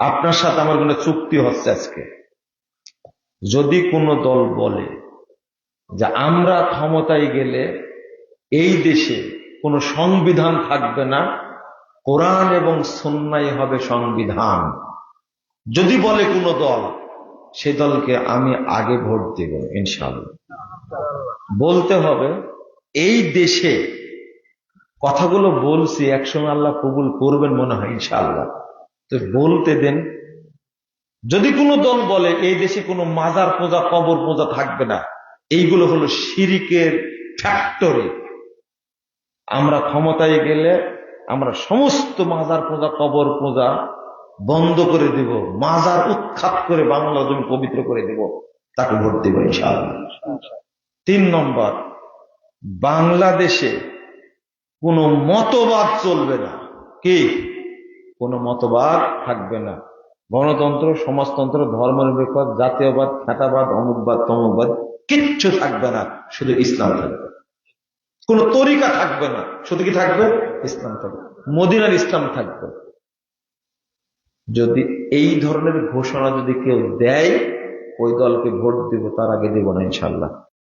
আপনার সাথে আমার কোনো চুক্তি হচ্ছে আজকে, যদি কোনো দল বলে যে আমরা ক্ষমতায় গেলে এই দেশে কোনো সংবিধান থাকবে না, কোরআন এবং সুন্নাহই হবে সংবিধান, যদি বলে কোনো দল, সে দলকে আমি আগে ভোট দেব ইনশাআল্লাহ। বলতে হবে এই দেশে কথাগুলো বলছি, একসময় আল্লাহ কবুল করবেন মনে হয় ইনশাআল্লাহ, তো বলতে দেন। যদি কোনো দল বলে এই দেশে কোনো মাজার পূজা কবর পূজা থাকবে না, এইগুলো হলো শিরিকের ফ্যাক্টরি, আমরা ক্ষমতায় গেলে আমরা সমস্ত মাজার পূজা কবর পূজা বন্ধ করে দেব, মাজার উৎখাত করে বাংলা জমি পবিত্র করে দেব, তাকে ভোট দেব ইনশাআল্লাহ। 3 নম্বর, বাংলাদেশে কোনো মতবাদ চলবে না। কি? কোনো মতবাদ থাকবে না। গণতন্ত্র, সমাজতন্ত্র, ধর্মনিরপেক্ষ, জাতীয়বাদ, খ্যাতাবাদ, অমুকবাদ, তমুকবাদ কিচ্ছু থাকবে না, শুধু ইসলাম থাকবে। কোন তরিকা থাকবে না, শুধু কি থাকবে? ইসলাম থাকবে, মদিনার ইসলাম থাকবে। যদি এই ধরনের ঘোষণা যদি কেউ দেয়, ওই দলকে ভোট দিব, তার আগে দেব না ইনশাআল্লাহ।